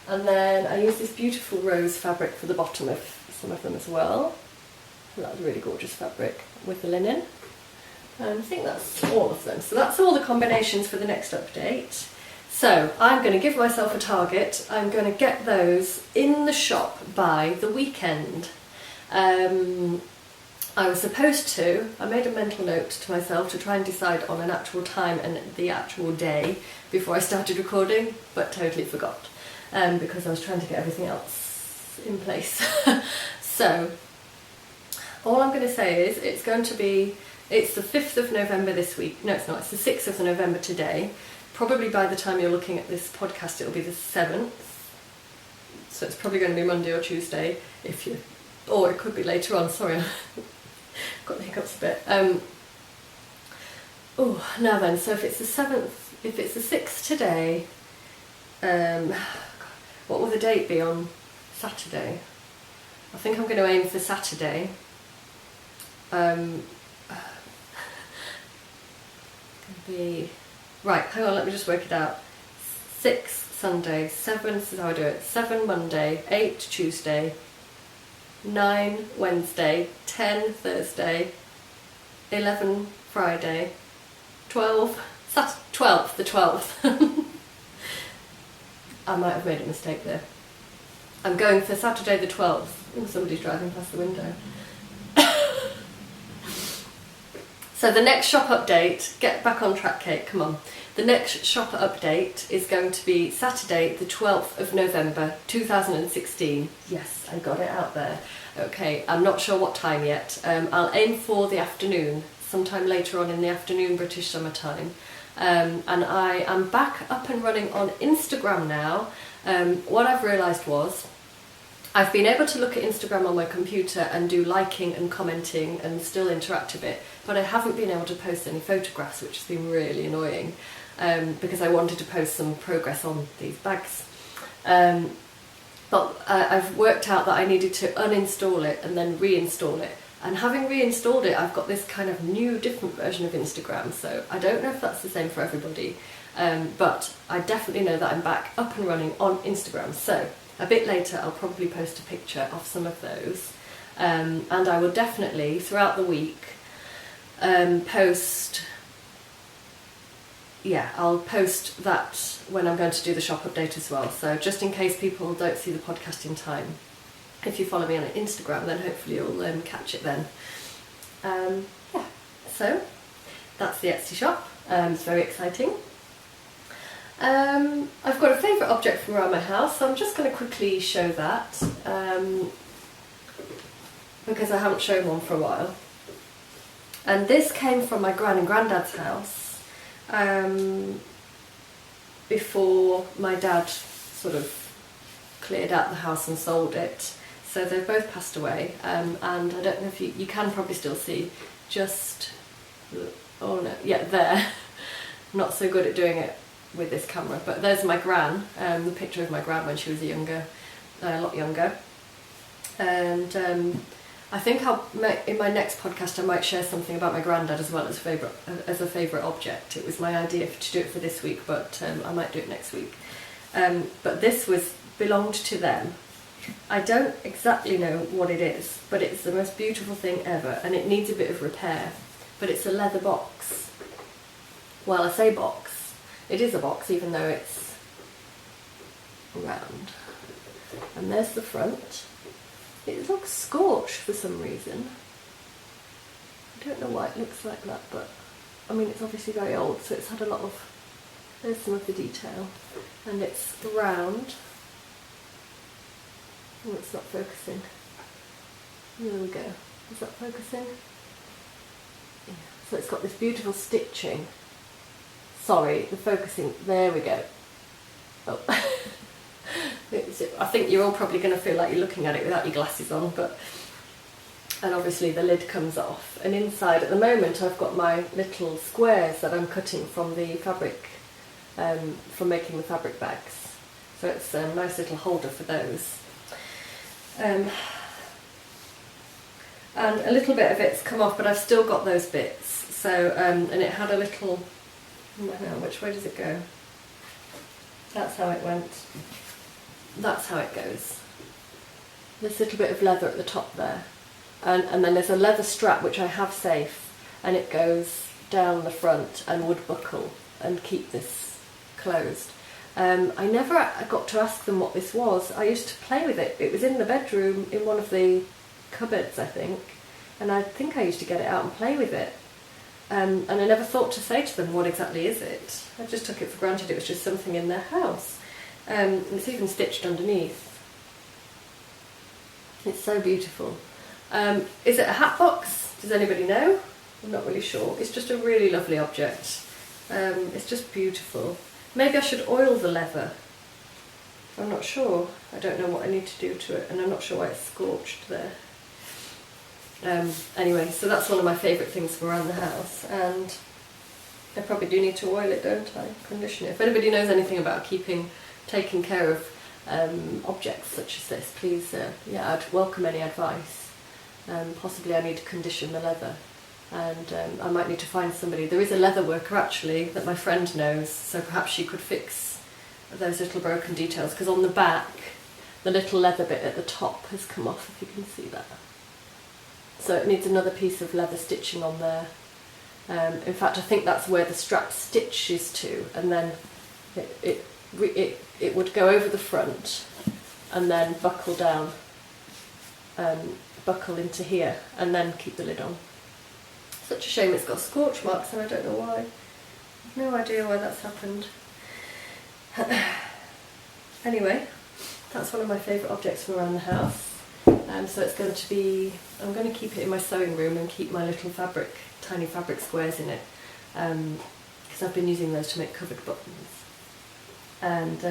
And then I use this beautiful rose fabric for the bottom of some of them as well. And that's really gorgeous fabric with the linen. And I think that's all of them. So that's all the combinations for the next update. So I'm going to give myself a target. I'm going to get those in the shop by the weekend. I was supposed to, I made a mental note to myself to try and decide on an actual time and the actual day before I started recording, but totally forgot because I was trying to get everything else in place. So all I'm going to say is it's the 5th of November this week. No, it's not, it's the 6th of November today. Probably by the time you're looking at this podcast it'll be the 7th. So it's probably going to be Monday or Tuesday or it could be later on, sorry, I've got the hiccups a bit. Oh, now then, so if it's the 7th, if it's the 6th today, what will the date be on Saturday? I think I'm going to aim for Saturday. Right, hang on, let me just work it out. 6 Sunday, 7, this is how I do it, 7 Monday, 8 Tuesday, 9 Wednesday, 10 Thursday, 11 Friday, 12, the 12th. I might have made a mistake there. I'm going for Saturday the 12th. Oh, somebody's driving past the window. So the next shop update, get back on track, Kate, come on. The next shop update is going to be Saturday the 12th of November 2016. Yes, I got it out there. Okay, I'm not sure what time yet. I'll aim for the afternoon, sometime later on in the afternoon British summertime. And I am back up and running on Instagram now. What I've realised was I've been able to look at Instagram on my computer and do liking and commenting and still interact a bit, but I haven't been able to post any photographs, which has been really annoying because I wanted to post some progress on these bags. But I've worked out that I needed to uninstall it and then reinstall it. And having reinstalled it, I've got this kind of new, different version of Instagram, so I don't know if that's the same for everybody. But I definitely know that I'm back up and running on Instagram. So a bit later I'll probably post a picture of some of those. and I will definitely throughout the week post. Yeah, I'll post that when I'm going to do the shop update as well. So just in case people don't see the podcast in time, if you follow me on Instagram, then hopefully you'll catch it then. Yeah, so that's the Etsy shop. It's very exciting. I've got a favourite object from around my house, so I'm just going to quickly show that because I haven't shown one for a while. And this came from my gran and granddad's house before my dad sort of cleared out the house and sold it. So they've both passed away, and I don't know if you can probably still see just, oh no, yeah, there. Not so good at doing it with this camera, but there's my gran, the picture of my gran when she was a lot younger. And I think in my next podcast I might share something about my granddad as well as a favourite object. It was my idea to do it for this week, but I might do it next week. But this belonged to them. I don't exactly know what it is, but it's the most beautiful thing ever, and it needs a bit of repair. But it's a leather box. Well, I say box. It is a box, even though it's round. And there's the front. It looks scorched for some reason. I don't know why it looks like that, but I mean it's obviously very old, so it's had a lot of, there's some of the detail. And it's round. Oh, it's not focusing. There we go. Is that focusing? Yeah. So it's got this beautiful stitching. Sorry, the focusing, there we go. Oh. I think you're all probably going to feel like you're looking at it without your glasses on, and obviously the lid comes off, and inside at the moment I've got my little squares that I'm cutting from the fabric, from making the fabric bags, so it's a nice little holder for those. And a little bit of it's come off, but I've still got those bits, so and it had a little, which way does it go? That's how it went. That's how it goes. This little bit of leather at the top there, and then there's a leather strap which I have safe, and it goes down the front and would buckle and keep this closed. I never got to ask them what this was. I used to play with it. It was in the bedroom in one of the cupboards, I think, and I think I used to get it out and play with it. And I never thought to say to them, what exactly is it? I just took it for granted it was just something in their house. It's even stitched underneath. It's so beautiful. Is it a hat box? Does anybody know? I'm not really sure. It's just a really lovely object. It's just beautiful. Maybe I should oil the leather. I'm not sure. I don't know what I need to do to it, and I'm not sure why it's scorched there. Anyway, so that's one of my favourite things from around the house, and I probably do need to oil it, don't I? Condition it. If anybody knows anything about taking care of objects such as this, please, I'd welcome any advice. Possibly I need to condition the leather, and I might need to find somebody. There is a leather worker actually that my friend knows, so perhaps she could fix those little broken details, because on the back the little leather bit at the top has come off, if you can see that. So it needs another piece of leather stitching on there. In fact, I think that's where the strap stitches to, and then it would go over the front and then buckle down, buckle into here, and then keep the lid on. Such a shame it's got scorch marks, and I don't know why. I've no idea why that's happened. Anyway, that's one of my favourite objects from around the house. So it's going to be, I'm going to keep it in my sewing room and keep my little tiny fabric squares in it, because I've been using those to make covered buttons. And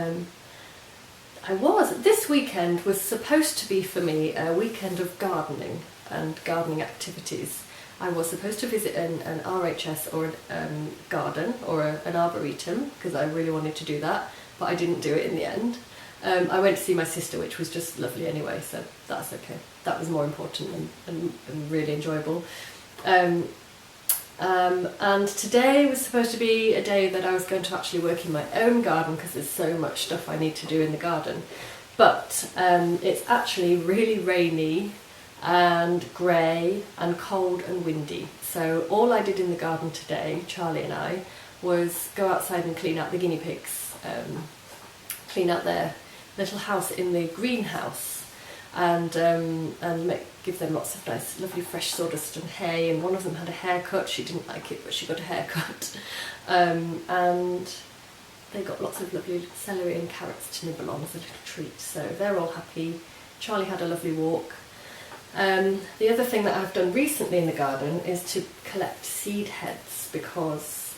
this weekend was supposed to be for me a weekend of gardening and gardening activities. I was supposed to visit an RHS or a garden or an arboretum, because I really wanted to do that, but I didn't do it in the end. I went to see my sister, which was just lovely anyway, so that's okay. That was more important and really enjoyable. And today was supposed to be a day that I was going to actually work in my own garden, because there's so much stuff I need to do in the garden. But it's actually really rainy and grey and cold and windy. So all I did in the garden today, Charlie and I, was go outside and clean out the guinea pigs, clean out their little house in the greenhouse, and give them lots of nice, lovely fresh sawdust and hay. And one of them had a haircut. She didn't like it, but she got a haircut. And they got lots of lovely celery and carrots to nibble on as a little treat. So they're all happy. Charlie had a lovely walk. The other thing that I've done recently in the garden is to collect seed heads, because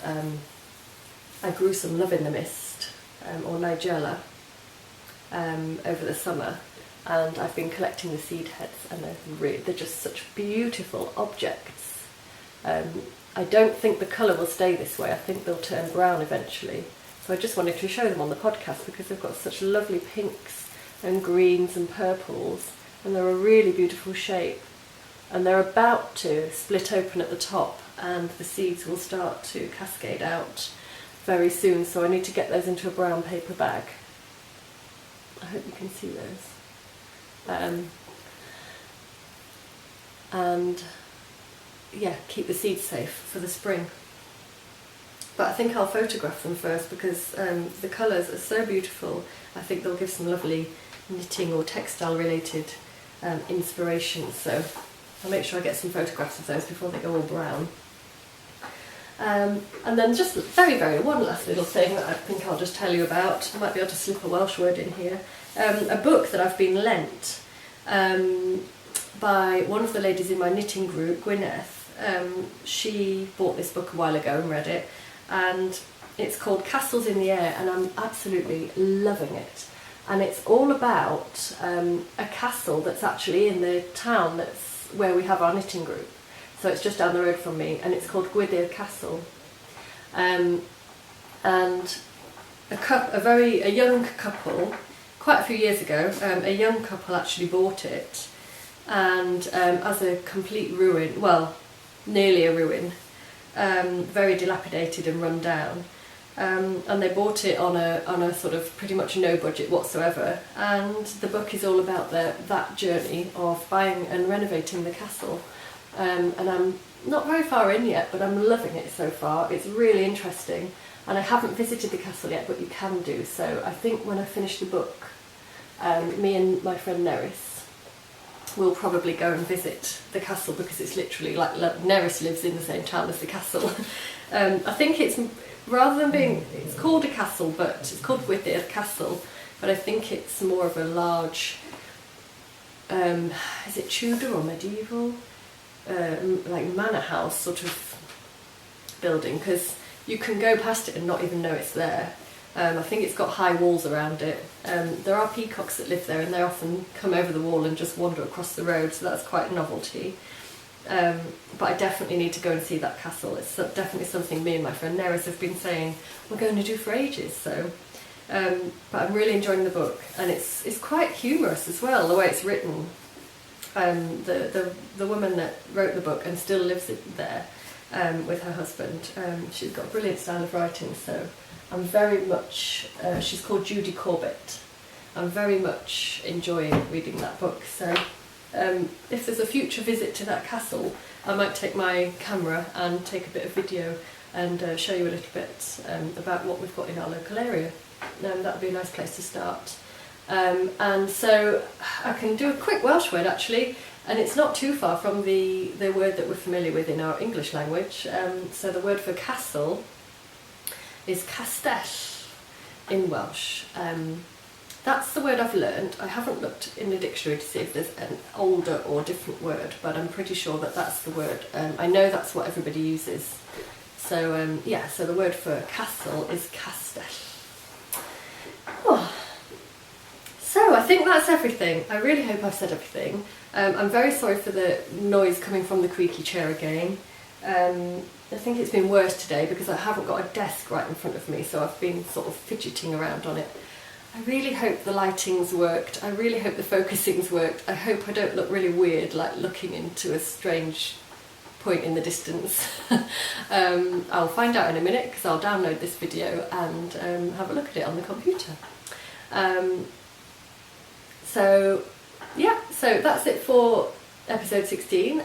I grew some love in the mist, or nigella, over the summer, and I've been collecting the seed heads, and they're just such beautiful objects. I don't think the colour will stay this way. I think they'll turn brown eventually. So I just wanted to show them on the podcast because they've got such lovely pinks and greens and purples, and they're a really beautiful shape. And they're about to split open at the top, and the seeds will start to cascade out very soon, so I need to get those into a brown paper bag. I hope you can see those. And yeah, keep the seeds safe for the spring. But I think I'll photograph them first, because the colours are so beautiful. I think they'll give some lovely knitting or textile related inspiration, so I'll make sure I get some photographs of those before they go all brown. And then just one last little thing that I think I'll just tell you about. I might be able to slip a Welsh word in here. A book that I've been lent by one of the ladies in my knitting group, Gwyneth. She bought this book a while ago and read it, and it's called Castles in the Air, and I'm absolutely loving it. And it's all about a castle that's actually in the town that's where we have our knitting group. So it's just down the road from me, and it's called Gwydir Castle. And a young couple, quite a few years ago, a young couple actually bought it, and as a complete ruin, well, nearly a ruin, very dilapidated and run down. And they bought it on a sort of pretty much no budget whatsoever, and the book is all about that journey of buying and renovating the castle. And I'm not very far in yet, but I'm loving it so far. It's really interesting, and I haven't visited the castle yet, but you can do. So I think when I finish the book, me and my friend Neris will probably go and visit the castle, because it's literally like Neris lives in the same town as the castle. I think it's, rather than being, it's called a castle, but it's called Gwydir Castle, but I think it's more of a large, is it Tudor or medieval? Like manor house sort of building, because you can go past it and not even know it's there. I think it's got high walls around it. There are peacocks that live there, and they often come over the wall and just wander across the road, so that's quite a novelty. But I definitely need to go and see that castle. It's definitely something me and my friend Neris have been saying we're going to do for ages. So, but I'm really enjoying the book, and it's quite humorous as well, the way it's written. The woman that wrote the book and still lives there with her husband, she's got a brilliant style of writing, so I'm very much, she's called Judy Corbett. I'm very much enjoying reading that book, so if there's a future visit to that castle, I might take my camera and take a bit of video and show you a little bit about what we've got in our local area. That would be a nice place to start. And so I can do a quick Welsh word actually, and it's not too far from the word that we're familiar with in our English language. So the word for castle is castell in Welsh. That's the word I've learned. I haven't looked in the dictionary to see if there's an older or different word, but I'm pretty sure that that's the word. I know that's what everybody uses. So yeah, so the word for castle is castell. Oh. So I think that's everything. I really hope I've said everything. I'm very sorry for the noise coming from the creaky chair again. I think it's been worse today because I haven't got a desk right in front of me, so I've been sort of fidgeting around on it. I really hope the lighting's worked. I really hope the focusing's worked. I hope I don't look really weird, like looking into a strange point in the distance. I'll find out in a minute, because I'll download this video and have a look at it on the computer. So yeah, so that's it for episode 16.